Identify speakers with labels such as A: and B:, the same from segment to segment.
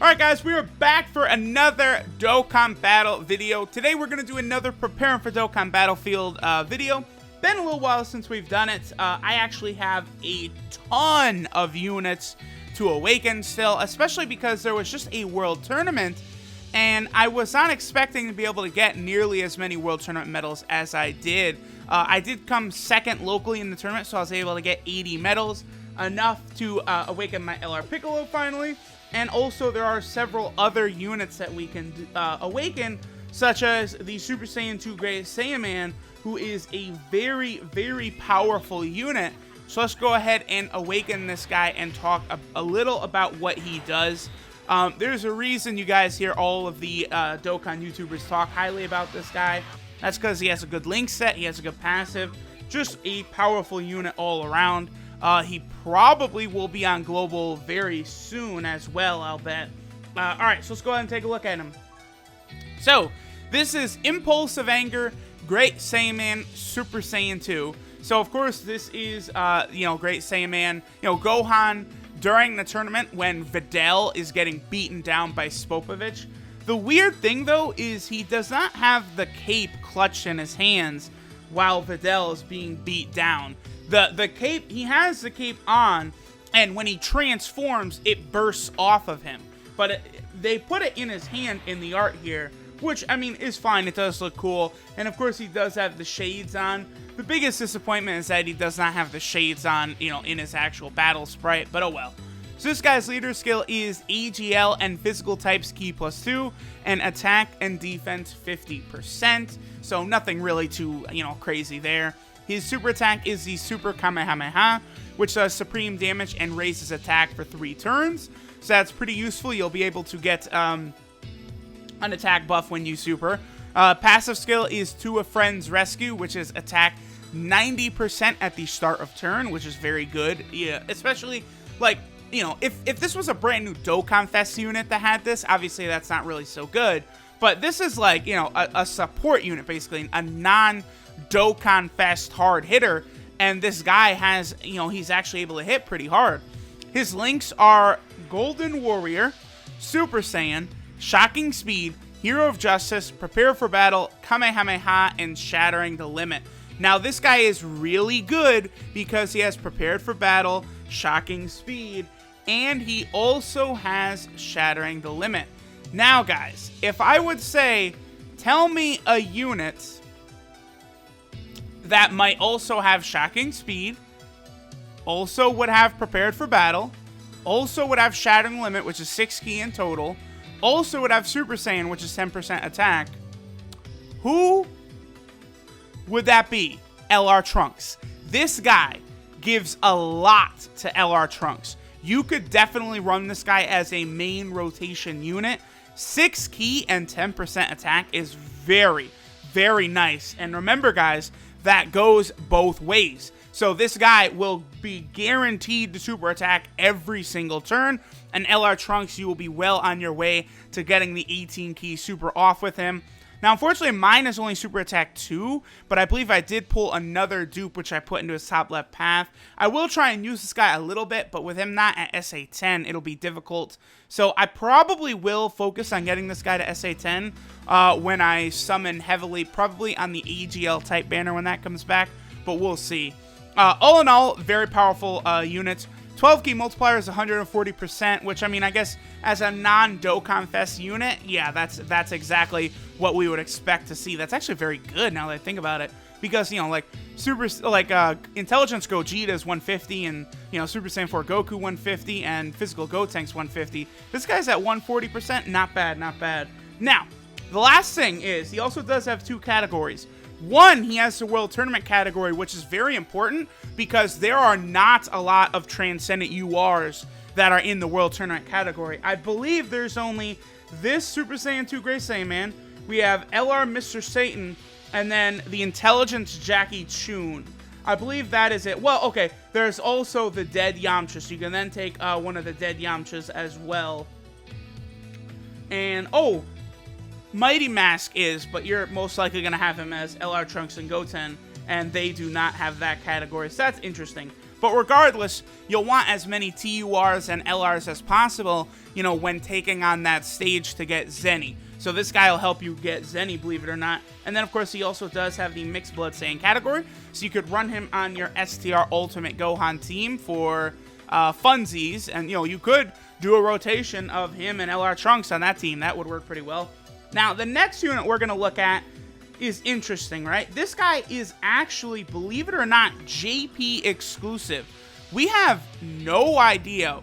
A: Alright guys, we are back for another Dokkan Battle video. Today we're going to do another Preparing for Dokkan Battlefield video. Been a little while since we've done it. I actually have a ton of units to awaken still, especially because there was just a World Tournament, and I was not expecting to be able to get nearly as many World Tournament medals as I did. I did come second locally in the tournament, so I was able to get 80 medals, enough to awaken my LR Piccolo finally. And also there are several other units that we can awaken, such as the Super Saiyan 2 Great Saiyaman, who is a very, very powerful unit. So let's go ahead and awaken this guy and talk a little about what he does. There's a reason you guys hear all of the Dokkan YouTubers talk highly about this guy. That's because he has a good link set, he has a good passive, just a powerful unit all around. He probably will be on Global very soon as well, I'll bet. Alright, so let's go ahead and take a look at him. So, this is Impulse of Anger, Great Saiyaman, Super Saiyan 2. So, of course, this is, Great Saiyaman, Gohan during the tournament when Videl is getting beaten down by Spopovich. The weird thing, though, is he does not have the cape clutched in his hands while Videl is being beat down. The cape, he has the cape on, and when he transforms, it bursts off of him. But they put it in his hand in the art here, which, I mean, is fine. It does look cool. And, of course, he does have the shades on. The biggest disappointment is that he does not have the shades on, in his actual battle sprite, but oh well. So this guy's leader skill is AGL and physical types key +2, and attack and defense 50%. So nothing really too, crazy there. His super attack is the Super Kamehameha, which does supreme damage and raises attack for 3 turns. So that's pretty useful. You'll be able to get an attack buff when you super. Passive skill is To a Friend's Rescue, which is attack 90% at the start of turn, which is very good. Yeah, especially, if this was a brand new Dokkan Fest unit that had this, obviously that's not really so good. But this is a support unit, basically, a non-Dokkan Fest hard hitter, and this guy has, he's actually able to hit pretty hard. His links are Golden Warrior, Super Saiyan, Shocking Speed, Hero of Justice, Prepare for Battle, Kamehameha, and Shattering the Limit. Now, this guy is really good because he has Prepared for Battle, Shocking Speed, and he also has Shattering the Limit. Now, guys, if I would say, tell me a unit that might also have Shocking Speed, also would have Prepared for Battle, also would have Shattering the Limit, which is 6 key in total, also would have Super Saiyan, which is 10% attack, who would that be? LR Trunks. This guy gives a lot to LR Trunks. You could definitely run this guy as a main rotation unit. 6 key and 10% attack is very, very nice. And remember, guys, that goes both ways. So this guy will be guaranteed to super attack every single turn. And LR Trunks, you will be well on your way to getting the 18 key super off with him. Now, unfortunately, mine is only super attack 2, but I believe I did pull another dupe, which I put into his top left path. I will try and use this guy a little bit, but with him not at SA10, it'll be difficult. So I probably will focus on getting this guy to SA10 when I summon heavily, probably on the AGL type banner when that comes back, but we'll see. All in all, very powerful units. 12 key multiplier is 140%, which, I mean, I guess as a non-Dokkan Fest unit, yeah, that's exactly what we would expect to see. That's actually very good now that I think about it. Because, Intelligence Gogeta is 150, and, Super Saiyan 4 Goku 150, and Physical Gotenks 150. This guy's at 140%, not bad, not bad. Now, the last thing is, he also does have 2 categories. One, he has the World Tournament category, which is very important because there are not a lot of Transcendent URs that are in the World Tournament category. I believe there's only this Super Saiyan 2 Great Saiyaman, we have LR Mr. Satan, and then the Intelligence Jackie Chun. I believe that is it. Well, okay, there's also the Dead Yamcha, so you can then take one of the Dead Yamchas as well. And, oh, Mighty Mask is, but you're most likely going to have him as LR Trunks and Goten, and they do not have that category, so that's interesting. But regardless, you'll want as many TURs and LRs as possible, you know, when taking on that stage to get Zenny. So this guy will help you get Zenny, believe it or not. And then, of course, he also does have the Mixed Blood Saiyan category, so you could run him on your STR Ultimate Gohan team for funsies. And, you know, you could do a rotation of him and LR Trunks on that team. That would work pretty well. Now, the next unit we're going to look at is interesting, right? This guy is actually, believe it or not, JP exclusive. We have no idea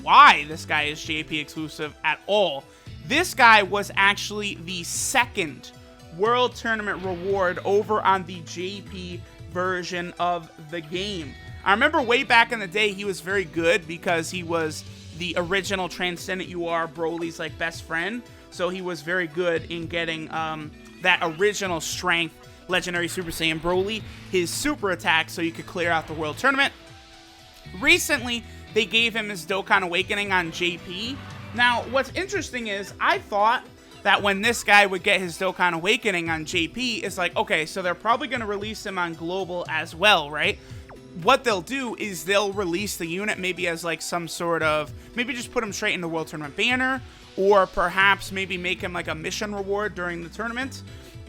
A: why this guy is JP exclusive at all. This guy was actually the second World Tournament reward over on the JP version of the game. I remember way back in the day, he was very good because he was the original Transcendent UR Broly's like best friend. So he was very good in getting that original strength Legendary Super Saiyan Broly, his super attack, so you could clear out the World Tournament. Recently, they gave him his Dokkan Awakening on JP. Now, what's interesting is, I thought that when this guy would get his Dokkan Awakening on JP, it's like, okay, so they're probably going to release him on Global as well, right? What they'll do is they'll release the unit maybe as like some sort of, maybe just put him straight in the World Tournament banner, or perhaps maybe make him like a mission reward during the tournament.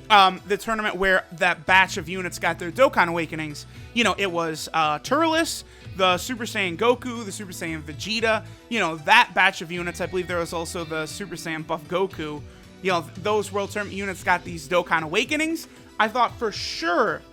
A: The tournament where that batch of units got their Dokkan Awakenings. You know, it was Turles, the Super Saiyan Goku, the Super Saiyan Vegeta. You know, that batch of units. I believe there was also the Super Saiyan Buff Goku. You know, those World Tournament units got these Dokkan Awakenings. I thought for sure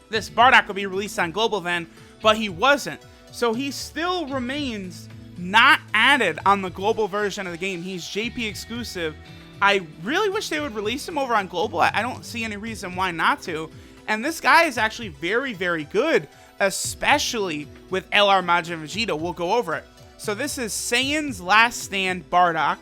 A: this Bardock would be released on Global then, but he wasn't. So he still remains not added on the Global version of the game. He's JP exclusive. I really wish they would release him over on Global. I don't see any reason why not to. And this guy is actually very, very good, especially with LR Majin Vegeta. We'll go over it. So this is Saiyan's Last Stand Bardock.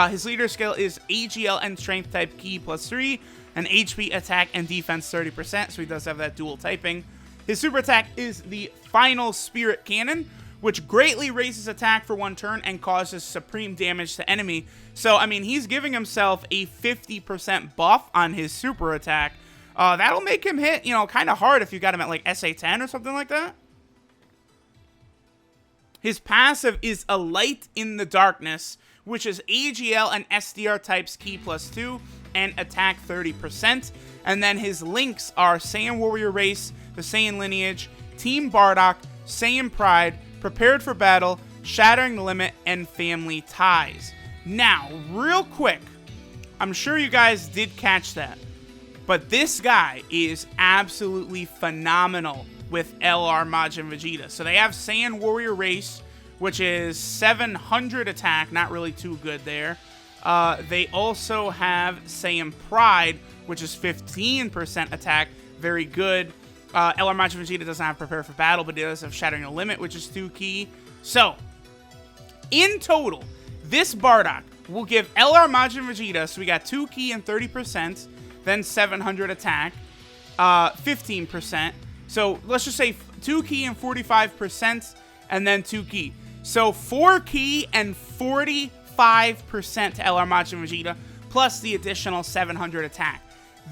A: His leader skill is AGL and Strength type Ki +3, and HP, attack, and defense 30%, so he does have that dual typing. His super attack is the Final Spirit Cannon, which greatly raises attack for 1 turn and causes supreme damage to enemy. So, I mean, he's giving himself a 50% buff on his super attack. That'll make him hit, you know, kind of hard if you got him at, like, SA10 or something like that. His passive is a Light in the Darkness, which is AGL and SDR types Ki +2 and attack 30%. And then his links are Saiyan Warrior Race, the Saiyan Lineage, Team Bardock, Saiyan Pride, Prepared for Battle, Shattering the Limit, and Family Ties. Now, real quick, I'm sure you guys did catch that, but this guy is absolutely phenomenal with LR Majin Vegeta. So they have Saiyan Warrior Race, which is 700 attack, not really too good there. They also have Saiyan Pride, which is 15% attack, very good. LR Majin Vegeta doesn't have Prepare for Battle, but it does have Shattering the Limit, which is 2 key. So, in total, this Bardock will give LR Majin Vegeta, so we got 2 key and 30%, then 700 attack, 15%. So, let's just say 2 key and 45%, and then 2 key. So, 4 key and 45% to LR Majin Vegeta, plus the additional 700 attack.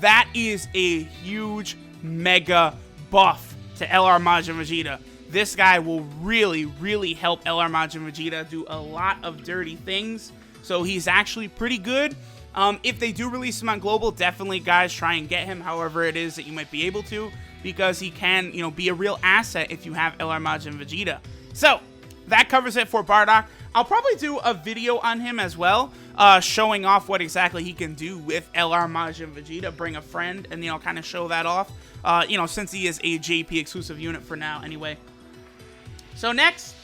A: That is a huge, mega buff to LR Majin Vegeta. This guy will really, really help LR Majin Vegeta do a lot of dirty things. So he's actually pretty good. If they do release him on Global, definitely, guys, try and get him however it is that you might be able to, because he can, you know, be a real asset if you have LR Majin Vegeta. So that covers it for Bardock. I'll probably do a video on him as well, showing off what exactly he can do with LR Majin Vegeta. Bring a friend and, you know, kind of show that off. You know, since he is a JP exclusive unit for now anyway. So next,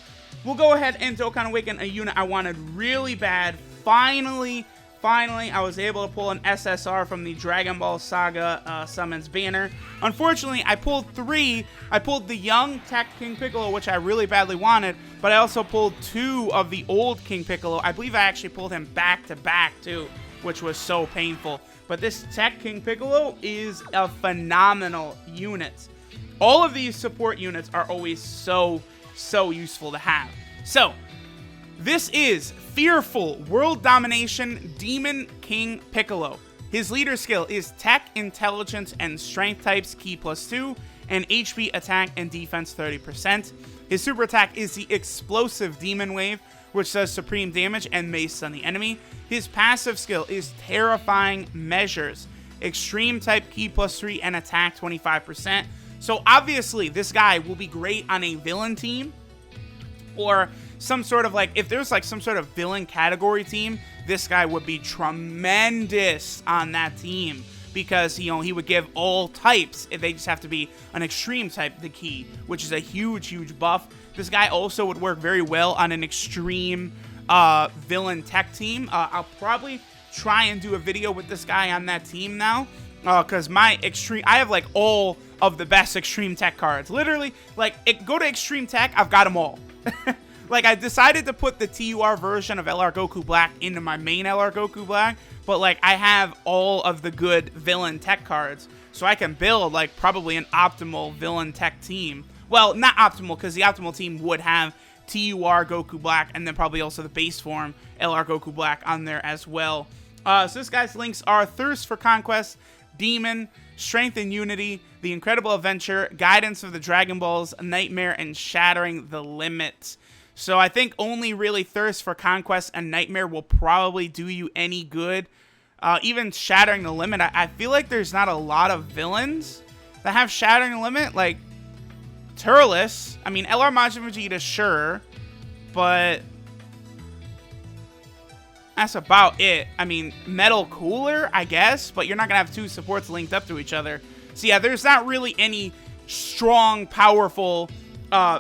A: we'll go ahead and Dokkan Awaken a unit I wanted really bad. Finally, I was able to pull an SSR from the Dragon Ball Saga Summons banner. Unfortunately, I pulled 3. I pulled the young Tech King Piccolo, which I really badly wanted, but I also pulled 2 of the old King Piccolo. I believe I actually pulled him back to back too, which was so painful. But this Tech King Piccolo is a phenomenal unit. All of these support units are always so useful to have. So, this is Fearful World Domination Demon King Piccolo. His leader skill is Tech, Intelligence, and Strength types Ki +2, and HP, attack, and defense 30%. His super attack is the Explosive Demon Wave, which does supreme damage and may stun the enemy. His passive skill is Terrifying Measures, extreme type ki +3 and attack 25%. So obviously this guy will be great on a villain team, or some sort of like, if there's like some sort of villain category team, this guy would be tremendous on that team, because he would give all types. They just have to be an extreme type the key, which is a huge buff. This guy also would work very well on an extreme villain tech team. I'll probably try and do a video with this guy on that team now, because I have like all of the best extreme tech cards. Literally, like, go to extreme tech, I've got them all. Like, I decided to put the TUR version of LR Goku Black into my main LR Goku Black, but like, I have all of the good villain tech cards, so I can build like probably an optimal villain tech team. Well, not optimal, because the optimal team would have TUR Goku Black, and then probably also the base form LR Goku Black on there as well. So this guy's links are Thirst for Conquest, Demon, Strength and Unity, The Incredible Adventure, Guidance of the Dragon Balls, Nightmare, and Shattering the Limit. So I think only really Thirst for Conquest and Nightmare will probably do you any good. Even Shattering the Limit, I feel like there's not a lot of villains that have Shattering the Limit. Like Turles, I mean, LR Majin Vegeta, sure, but that's about it. I mean, Metal Cooler, I guess, but you're not gonna have two supports linked up to each other. So yeah, there's not really any strong, powerful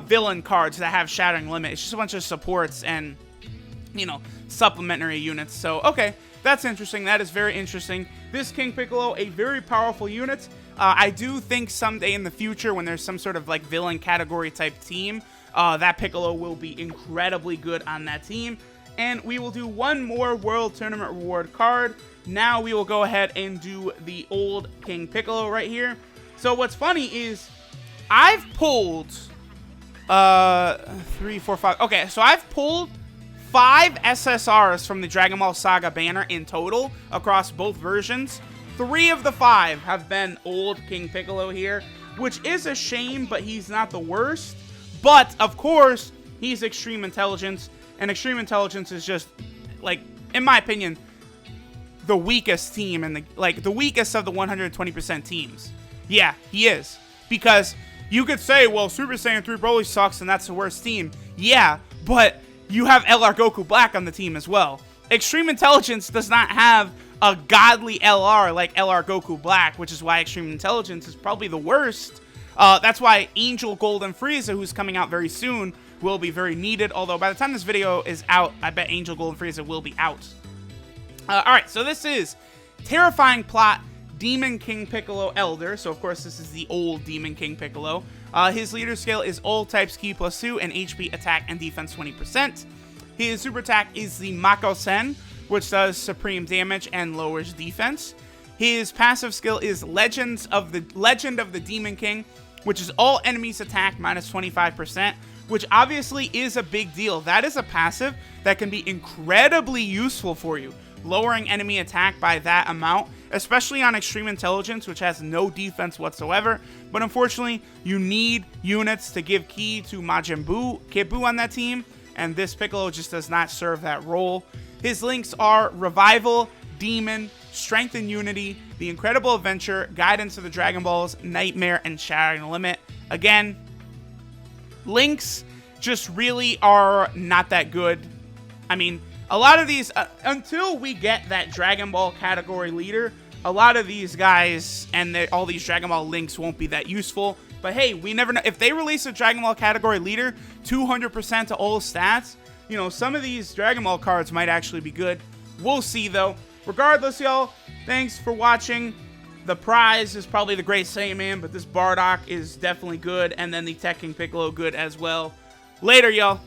A: villain cards that have Shattering Limit. It's just a bunch of supports and, you know, supplementary units. So, okay, that's interesting. That is very interesting. This King Piccolo, a very powerful unit. I do think someday in the future, when there's some sort of like villain category type team, that Piccolo will be incredibly good on that team. And we will do one more World Tournament Reward card. Now we will go ahead and do the old King Piccolo right here. So what's funny is I've pulled 3, 4, 5. Okay, so I've pulled 5 SSRs from the Dragon Ball Saga banner in total across both versions. 3 of the 5 have been old King Piccolo here, which is a shame, but he's not the worst. But of course, he's Extreme Intelligence, and Extreme Intelligence is just, like, in my opinion, the weakest team and the weakest of the 120% teams. Yeah, he is, because you could say, well, Super Saiyan 3 Broly sucks and that's the worst team. Yeah, but you have LR Goku Black on the team as well. Extreme Intelligence does not have a godly LR like LR Goku Black, which is why Extreme Intelligence is probably the worst. That's why Angel Golden Frieza, who's coming out very soon, will be very needed. Although by the time this video is out, I bet Angel Golden Frieza will be out. Alright, so this is Terrifying Plot, Demon King Piccolo Elder. So of course this is the old Demon King Piccolo. His leader skill is all types ki +2 and HP, attack, and defense 20%. His super attack is the Mako-sen, which does supreme damage and lowers defense. His passive skill is Legend of the Demon King, which is all enemies attack minus 25%, which obviously is a big deal. That is a passive that can be incredibly useful for you, lowering enemy attack by that amount, especially on Extreme Intelligence, which has no defense whatsoever. But unfortunately, you need units to give ki to Majin Buu on that team, and this Piccolo just does not serve that role. His links are Revival, Demon, Strength and Unity, The Incredible Adventure, Guidance of the Dragon Balls, Nightmare, and Shattering the Limit. Again, links just really are not that good. I mean, a lot of these, until we get that Dragon Ball category leader, a lot of these guys and all these Dragon Ball links won't be that useful. But hey, we never know. If they release a Dragon Ball category leader, 200% to all stats, you know, some of these Dragon Ball cards might actually be good. We'll see, though. Regardless, y'all, thanks for watching. The prize is probably the Great Saiyaman, but this Bardock is definitely good, and then the Tech King Piccolo good as well. Later, y'all.